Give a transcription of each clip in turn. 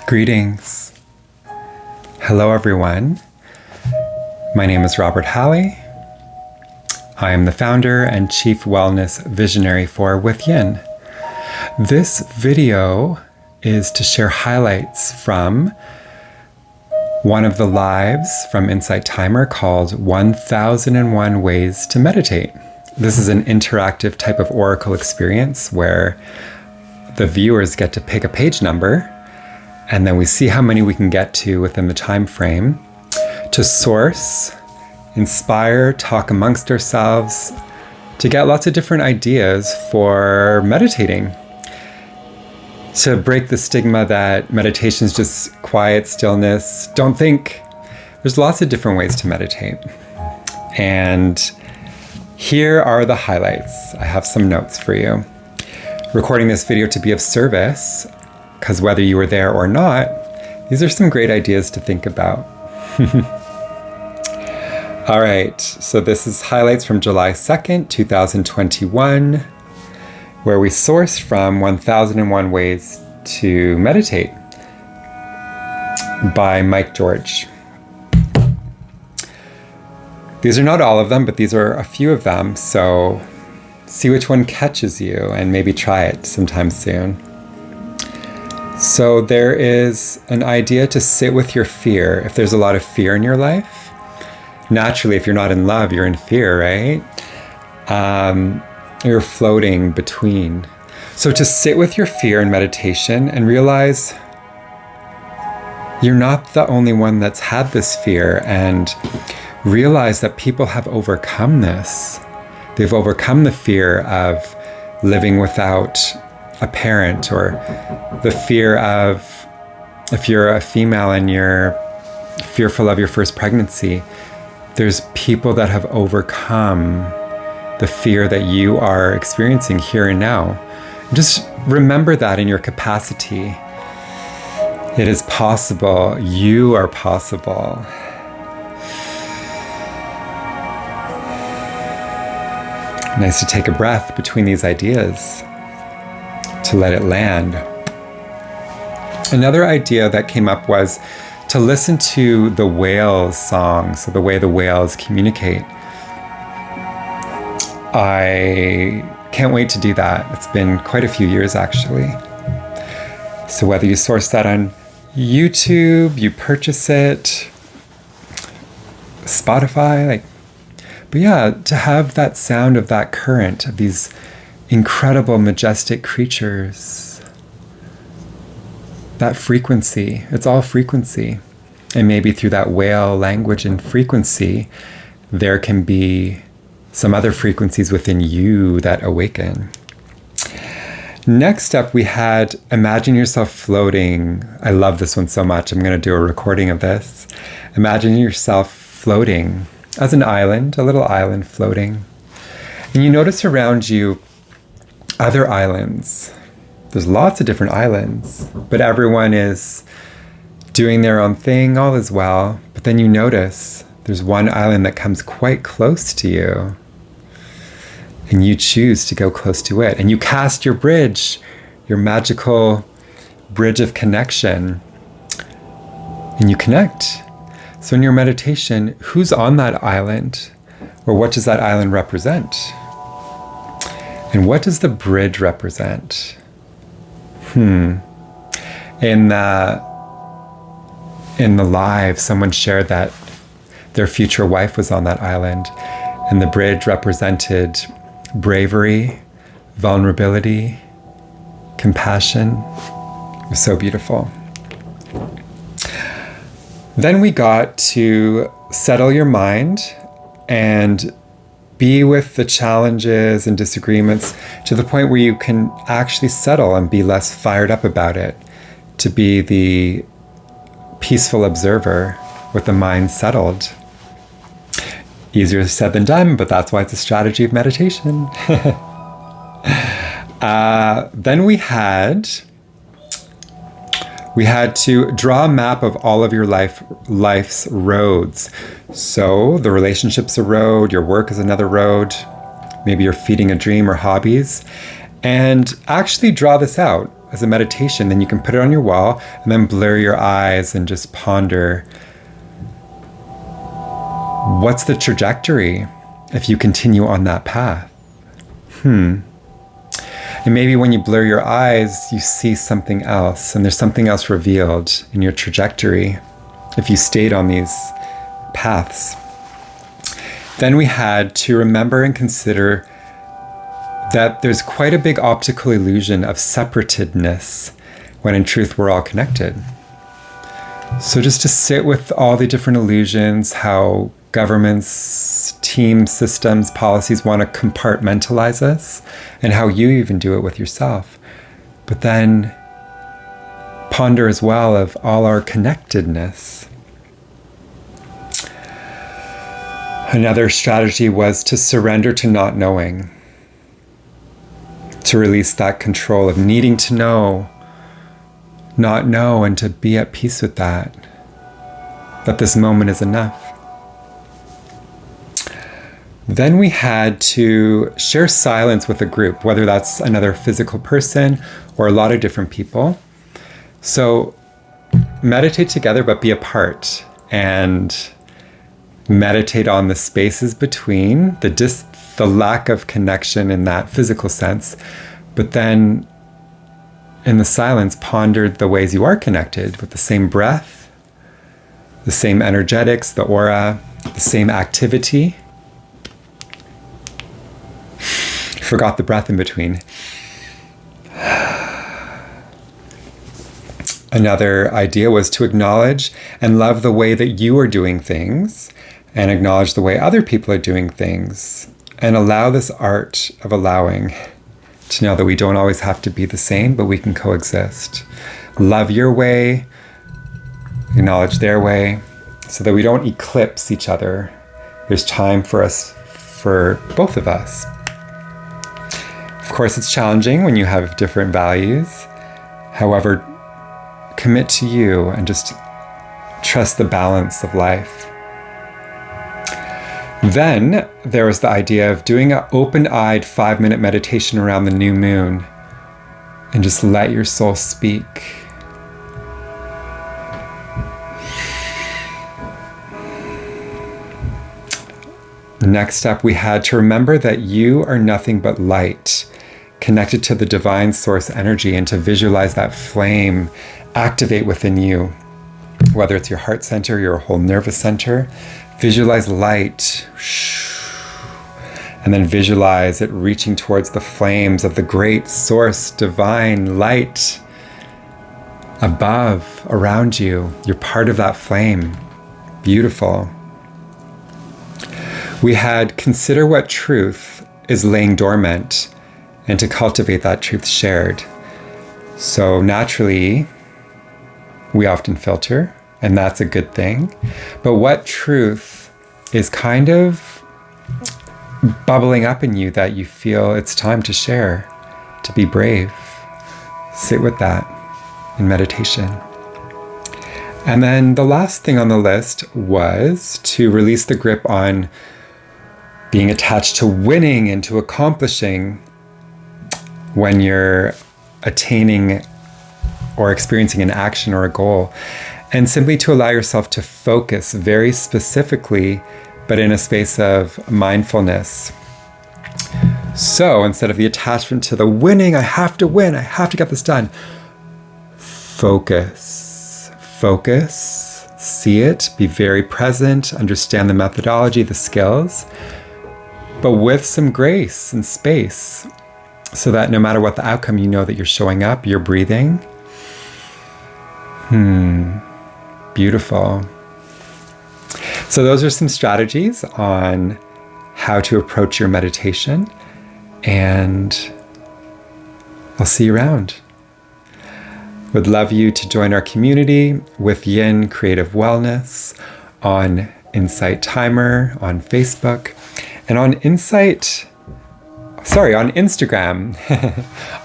Greetings. Hello, everyone. My name is Robert Halley. I am the founder and chief wellness visionary for Withyin. This video is to share highlights from one of the lives from Insight Timer called 1001 Ways to Meditate. This is an interactive type of oracle experience where the viewers get to pick a page number, and then we see how many we can get to within the time frame to source, inspire, talk amongst ourselves, to get lots of different ideas for meditating. To break the stigma that meditation is just quiet stillness. Don't think. There's lots of different ways to meditate. And here are the highlights. I have some notes for you. Recording this video to be of service, because whether you were there or not, these are some great ideas to think about. All right, so this is highlights from July 2nd, 2021, where we sourced from 1001 Ways to Meditate by Mike George. These are not all of them, but these are a few of them, so see which one catches you and maybe try it sometime soon. So there is an idea to sit with your fear. If there's a lot of fear in your life, naturally, if you're not in love, you're in fear, right? You're floating between. So to sit with your fear in meditation and realize you're not the only one that's had this fear, and realize that people have overcome this. They've overcome the fear of living without a parent, or the fear of, if you're a female and you're fearful of your first pregnancy, there's people that have overcome the fear that you are experiencing here and now. Just remember that in your capacity. It is possible. You are possible. Nice to take a breath between these ideas, to let it land. Another idea that came up was to listen to the whales' songs, so the way the whales communicate. I can't wait to do that. It's been quite a few years, actually. So whether you source that on YouTube, you purchase it, Spotify, but yeah, to have that sound of that current, of these incredible, majestic creatures, that frequency, it's all frequency. And maybe through that whale language and frequency, there can be some other frequencies within you that awaken. Next up, we had imagine yourself floating. I love this one so much. I'm going to do a recording of this. Imagine yourself floating as an island, a little island floating. And you notice around you other islands. There's lots of different islands, but everyone is doing their own thing, all is well. But then you notice there's one island that comes quite close to you, and you choose to go close to it. And you cast your bridge, your magical bridge of connection, and you connect. So in your meditation, who's on that island? Or what does that island represent? And what does the bridge represent? In the live, someone shared that their future wife was on that island, and the bridge represented bravery, vulnerability, compassion. It was so beautiful. Then we got to settle your mind and be with the challenges and disagreements to the point where you can actually settle and be less fired up about it, to be the peaceful observer with the mind settled. Easier said than done, but that's why it's a strategy of meditation. Then we had to draw a map of all of your life's roads. So the relationship's a road, your work is another road, maybe you're feeding a dream or hobbies, and actually draw this out. as a meditation, then you can put it on your wall and then blur your eyes and just ponder, what's the trajectory if you continue on that path? And maybe when you blur your eyes, you see something else, and there's something else revealed in your trajectory if you stayed on these paths. Then we had to remember and consider that there's quite a big optical illusion of separatedness when in truth we're all connected. So just to sit with all the different illusions, how governments, team systems, policies want to compartmentalize us, and how you even do it with yourself. But then ponder as well of all our connectedness. Another strategy was to surrender to not knowing, to release that control of needing to know, not know, and to be at peace with that this moment is enough. Then we had to share silence with a group, whether that's another physical person or a lot of different people. So meditate together, but be apart, and meditate on the spaces between, the lack of connection in that physical sense, but then in the silence, pondered the ways you are connected with the same breath, the same energetics, the aura, the same activity. Forgot the breath in between. Another idea was to acknowledge and love the way that you are doing things, and acknowledge the way other people are doing things, and allow this art of allowing to know that we don't always have to be the same, but we can coexist. Love your way, acknowledge their way, so that we don't eclipse each other. There's time for us, for both of us. Of course, it's challenging when you have different values. However, commit to you and just trust the balance of life. Then there was the idea of doing an open-eyed 5-minute meditation around the new moon and just let your soul speak. Next up, we had to remember that you are nothing but light, connected to the divine source energy, and to visualize that flame activate within you, whether it's your heart center, your whole nervous center. Visualize light, and then visualize it reaching towards the flames of the great source, divine light above, around you. You're part of that flame. Beautiful. We had consider what truth is laying dormant, and to cultivate that truth shared. So naturally, we often filter, and that's a good thing. But what truth is kind of bubbling up in you that you feel it's time to share, to be brave? Sit with that in meditation. And then the last thing on the list was to release the grip on being attached to winning and to accomplishing when you're attaining or experiencing an action or a goal, and simply to allow yourself to focus very specifically, but in a space of mindfulness. So instead of the attachment to the winning, I have to win, I have to get this done, focus, see it, be very present, understand the methodology, the skills, but with some grace and space, so that no matter what the outcome, you know that you're showing up, you're breathing. Beautiful. So those are some strategies on how to approach your meditation, and I'll see you around. Would love you to join our community, Withyin Creative Wellness, on Insight Timer, on Facebook, and on Instagram.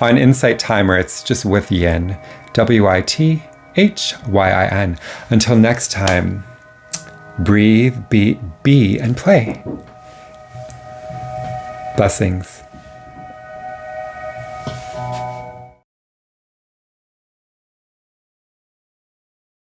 On Insight Timer, it's just Withyin, Withyin. Until next time, breathe, be, and play. Blessings.